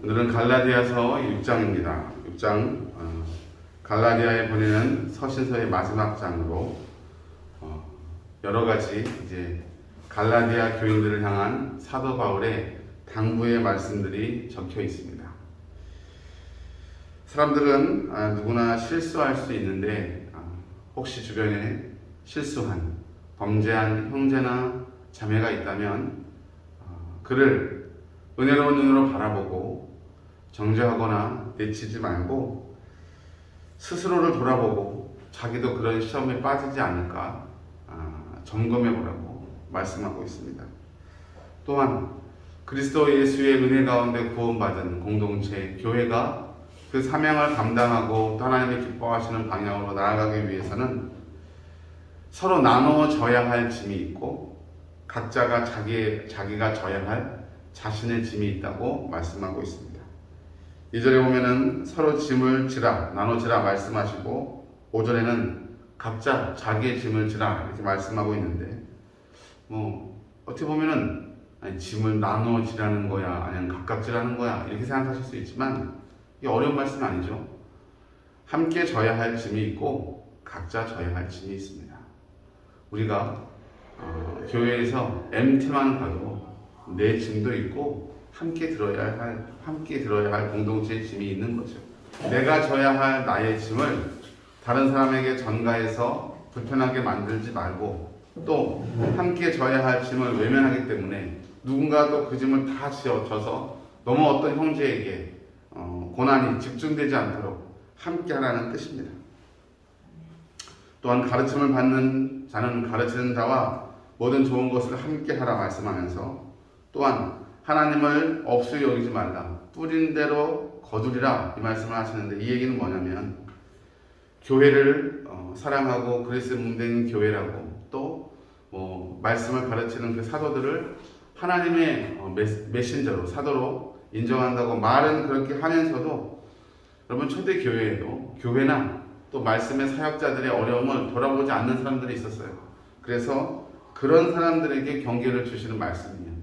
오늘은 갈라디아서 6장입니다. 6장 갈라디아에 보내는 서신서의 마지막 장으로 여러 가지 이제 갈라디아 교인들을 향한 사도 바울의 당부의 말씀들이 적혀 있습니다. 사람들은 누구나 실수할 수 있는데 혹시 주변에 실수한, 범죄한 형제나 자매가 있다면 그를 은혜로운 눈으로 바라보고 정죄하거나 내치지 말고 스스로를 돌아보고 자기도 그런 시험에 빠지지 않을까 점검해 보라고 말씀하고 있습니다. 또한 그리스도 예수의 은혜 가운데 구원받은 공동체, 교회가 그 사명을 감당하고 하나님이 기뻐하시는 방향으로 나아가기 위해서는 서로 나누어져야 할 짐이 있고 각자가 자기가 져야 할 자신의 짐이 있다고 말씀하고 있습니다. 2절에 보면은 서로 짐을 지라, 나눠지라 말씀하시고 5절에는 각자 자기의 짐을 지라 이렇게 말씀하고 있는데 어떻게 보면은 짐을 나눠지라는 거야 아니면 각각 지라는 거야 이렇게 생각하실 수 있지만 이게 어려운 말씀 아니죠. 함께 져야 할 짐이 있고 각자 져야 할 짐이 있습니다. 우리가 교회에서 MT만 가도 내 짐도 있고 함께 들어야 할 공동체의 짐이 있는 거죠. 내가 져야 할 나의 짐을 다른 사람에게 전가해서 불편하게 만들지 말고 또 함께 져야 할 짐을 외면하기 때문에 누군가 또 그 짐을 다 져서 너무 어떤 형제에게 고난이 집중되지 않도록 함께 하라는 뜻입니다. 또한 가르침을 받는 자는 가르치는 자와 모든 좋은 것을 함께 하라 말씀하면서 또한 하나님을 없이 여기지 말라, 뿌린 대로 거두리라 이 말씀을 하시는데 이 얘기는 뭐냐면 교회를 사랑하고 그리스도의 몸된 교회라고 또 말씀을 가르치는 그 사도들을 하나님의 메신저로 사도로 인정한다고 말은 그렇게 하면서도 여러분 초대 교회에도 교회나 또 말씀의 사역자들의 어려움을 돌아보지 않는 사람들이 있었어요. 그래서 그런 사람들에게 경계를 주시는 말씀이에요.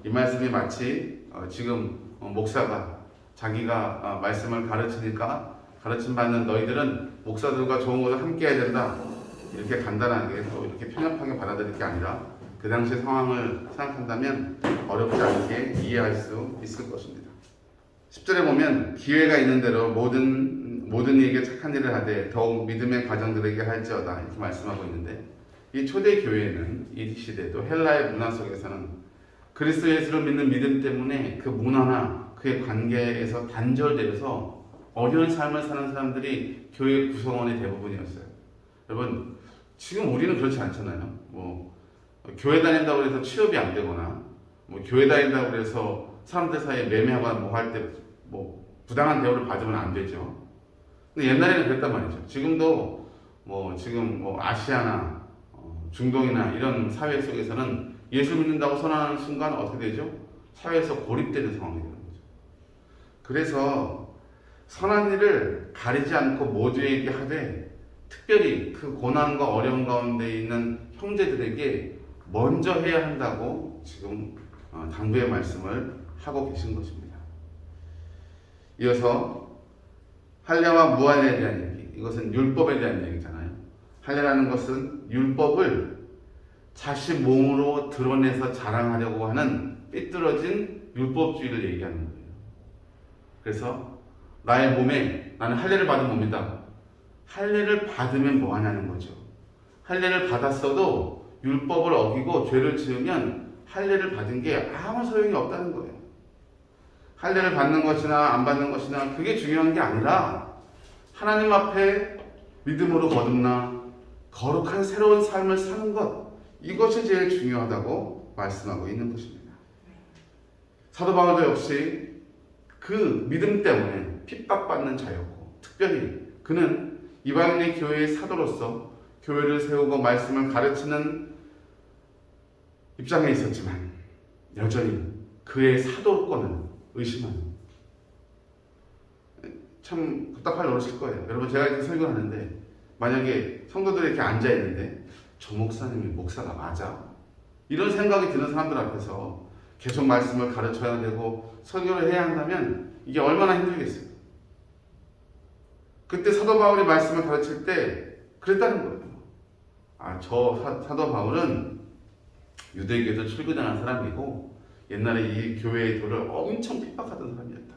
이 말씀이 마치 지금 목사가 자기가 말씀을 가르치니까 가르침 받는 너희들은 목사들과 좋은 것을 함께 해야 된다 이렇게 간단하게 또 이렇게 편협하게 받아들일 게 아니라 그 당시 상황을 생각한다면 어렵지 않게 이해할 수 있을 것입니다. 10절에 보면 기회가 있는 대로 모든 이에게 착한 일을 하되 더욱 믿음의 가정들에게 할지어다 이렇게 말씀하고 있는데 이 초대 교회는 이 시대도 헬라의 문화 속에서는 그리스도 예수를 믿는 믿음 때문에 그 문화나 그의 관계에서 단절되어서 어려운 삶을 사는 사람들이 교회 구성원의 대부분이었어요. 여러분 지금 우리는 그렇지 않잖아요. 교회 다닌다고 해서 취업이 안 되거나 교회 다닌다고 해서 사람들 사이에 매매하거나 할 때 부당한 대우를 받으면 안 되죠. 근데 옛날에는 그랬단 말이죠. 지금도 아시아나 중동이나 이런 사회 속에서는 예수 믿는다고 선언하는 순간 어떻게 되죠? 사회에서 고립되는 상황이 되는 거죠. 그래서 선한 일을 가리지 않고 모두에게 하되 특별히 그 고난과 어려움 가운데 있는 형제들에게 먼저 해야 한다고 지금 당부의 말씀을 하고 계신 것입니다. 이어서 할례와 무할례에 대한 얘기, 이것은 율법에 대한 얘기잖아요. 할례라는 것은 율법을 자신 몸으로 드러내서 자랑하려고 하는 삐뚤어진 율법주의를 얘기하는 거예요. 그래서 나의 몸에 나는 할례를 받은 몸이다. 할례를 받으면 뭐 하냐는 거죠. 할례를 받았어도 율법을 어기고 죄를 지으면 할례를 받은 게 아무 소용이 없다는 거예요. 할례를 받는 것이나 안 받는 것이나 그게 중요한 게 아니라 하나님 앞에 믿음으로 거듭나 거룩한 새로운 삶을 사는 것, 이것이 제일 중요하다고 말씀하고 있는 것입니다. 사도 바울도 역시 그 믿음 때문에 핍박받는 자였고 특별히 그는 이방인의 교회의 사도로서 교회를 세우고 말씀을 가르치는 입장에 있었지만 여전히 그의 사도권을 의심하는 참 답답할 노릇일 거예요. 여러분 제가 이렇게 설교를 하는데 만약에 성도들이 이렇게 앉아있는데 저 목사님이 목사가 맞아? 이런 생각이 드는 사람들 앞에서 계속 말씀을 가르쳐야 되고 설교를 해야 한다면 이게 얼마나 힘들겠어요. 그때 사도 바울이 말씀을 가르칠 때 그랬다는 거예요. 저 사도 바울은 유대교에서 출교당한 사람이고 옛날에 이 교회의 도를 엄청 핍박하던 사람이었다.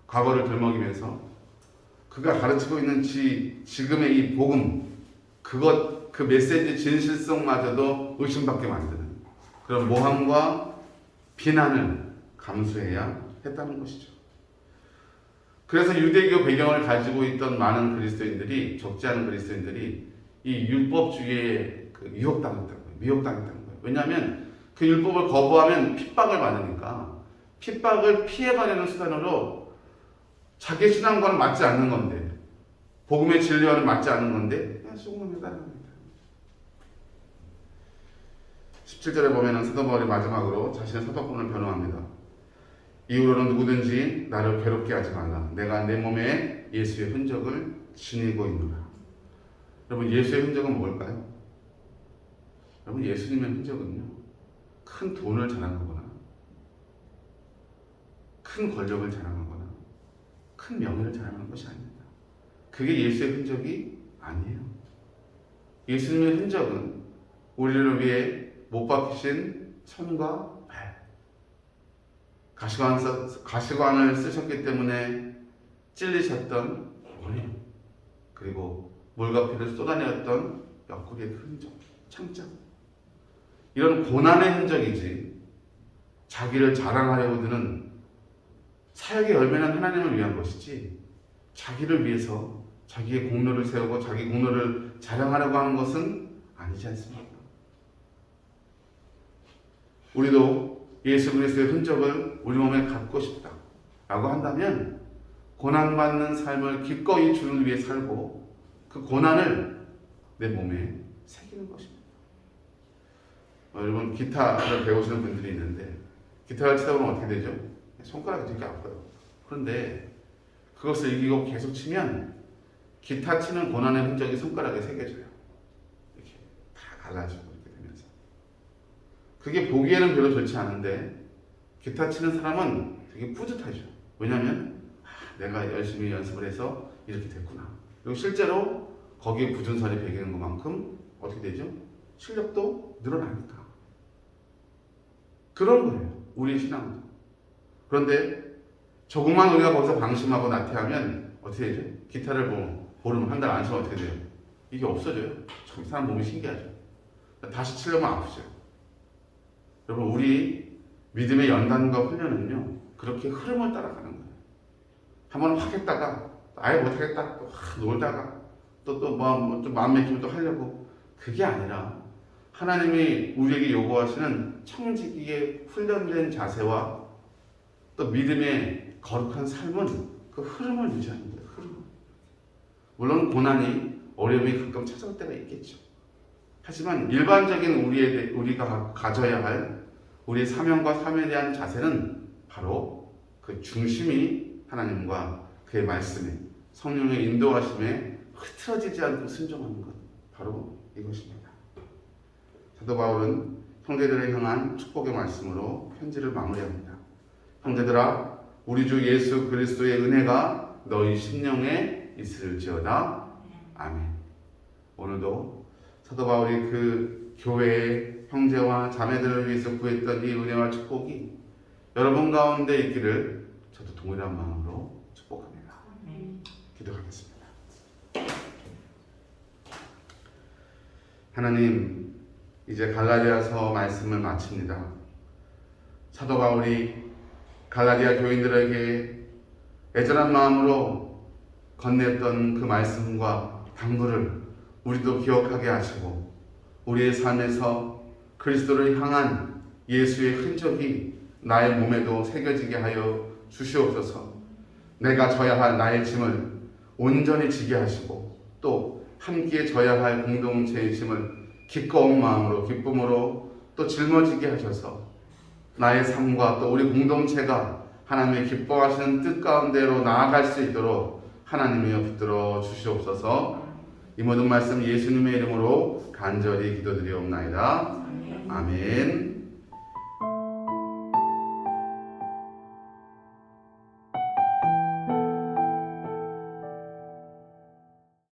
과거를 들먹이면서 그가 가르치고 있는 지금의 이 복음, 그 메시지 진실성마저도 의심받게 만드는 그런 모함과 비난을 감수해야 했다는 것이죠. 그래서 유대교 배경을 가지고 있던 많은 그리스도인들이, 적지 않은 그리스도인들이 이 율법주의에 미혹당했다는 거예요. 왜냐하면 그 율법을 거부하면 핍박을 받으니까 핍박을 피해가려는 수단으로 자기 신앙과는 맞지 않는 건데, 복음의 진리와는 맞지 않는 건데 그냥 수긍을 따라갑니다. 17절에 보면 사도 바울이 마지막으로 자신의 사도권을 변호합니다. 이후로는 누구든지 나를 괴롭게 하지 말라. 내가 내 몸에 예수의 흔적을 지니고 있노라. 여러분, 예수의 흔적은 뭘까요? 여러분, 예수님의 흔적은요, 큰 돈을 자랑하거나 큰 권력을 자랑하거나 큰 명예를 자랑하는 것이 아닙니다. 그게 예수의 흔적이 아니에요. 예수님의 흔적은 우리를 위해 못 박히신 손과 발, 가시관을 쓰셨기 때문에 찔리셨던 원인, 그리고 물과 피를 쏟아내었던 옆구리의 흔적, 창자, 이런 고난의 흔적이지 자기를 자랑하려고 드는 사역의 열매는 하나님을 위한 것이지 자기를 위해서 자기의 공로를 세우고 자기 공로를 자랑하려고 하는 것은 아니지 않습니까? 우리도 예수 그리스도의 흔적을 우리 몸에 갖고 싶다라고 한다면 고난받는 삶을 기꺼이 주를 위해 살고 그 고난을 내 몸에 새기는 것입니다. 여러분, 기타를 배우시는 분들이 있는데 기타를 치다 보면 어떻게 되죠? 손가락이 되게 아파요. 그런데 그것을 이기고 계속 치면 기타 치는 고난의 흔적이 손가락에 새겨져요. 이렇게 다 갈라지고 이렇게 되면서. 그게 보기에는 별로 좋지 않은데 기타 치는 사람은 되게 뿌듯하죠. 왜냐하면 내가 열심히 연습을 해서 이렇게 됐구나. 그리고 실제로 거기에 굳은 살이 배기는 것만큼 어떻게 되죠? 실력도 늘어나니까. 그런 거예요. 우리의 신앙도. 그런데 조금만 우리가 거기서 방심하고 나태하면 어떻게 되죠? 기타를 보름 한 달 안 치면 어떻게 돼요? 이게 없어져요. 참 사람 몸이 신기하죠. 다시 치려면 아프죠. 여러분, 우리 믿음의 연단과 훈련은요, 그렇게 흐름을 따라가는 거예요. 한번 확 했다가 아예 못하겠다, 또 놀다가 또 좀 마음 맥히면 또 하려고. 그게 아니라 하나님이 우리에게 요구하시는 청지기에 훈련된 자세와 또 믿음의 거룩한 삶은 그 흐름을 유지하는 거예요. 흐름. 물론 고난이, 어려움이 가끔 찾아올 때가 있겠죠. 하지만 일반적인 우리가 가져야 할 우리의 사명과 삶에 대한 자세는 바로 그 중심이 하나님과 그의 말씀에, 성령의 인도하심에 흐트러지지 않고 순종하는 것, 바로 이것입니다. 사도 바울은 형제들을 향한 축복의 말씀으로 편지를 마무리합니다. 형제들아, 우리 주 예수 그리스도의 은혜가 너희 심령에 있을지어다. 아멘. 오늘도 사도 바울이 그 교회의 형제와 자매들을 위해서 구했던 이 은혜와 축복이 여러분 가운데 있기를 저도 동일한 마음으로 축복합니다. 기도하겠습니다. 하나님, 이제 갈라디아서 말씀을 마칩니다. 사도 바울이 갈라디아 교인들에게 애절한 마음으로 건넸던 그 말씀과 당부를 우리도 기억하게 하시고 우리의 삶에서 그리스도를 향한 예수의 흔적이 나의 몸에도 새겨지게 하여 주시옵소서. 내가 져야 할 나의 짐을 온전히 지게 하시고 또 함께 져야 할 공동체의 짐을 기꺼운 마음으로, 기쁨으로 또 짊어지게 하셔서 나의 삶과 또 우리 공동체가 하나님의 기뻐하시는 뜻 가운데로 나아갈 수 있도록 하나님이여 붙들어 주시옵소서. 이 모든 말씀 예수님의 이름으로 간절히 기도드리옵나이다. 아멘.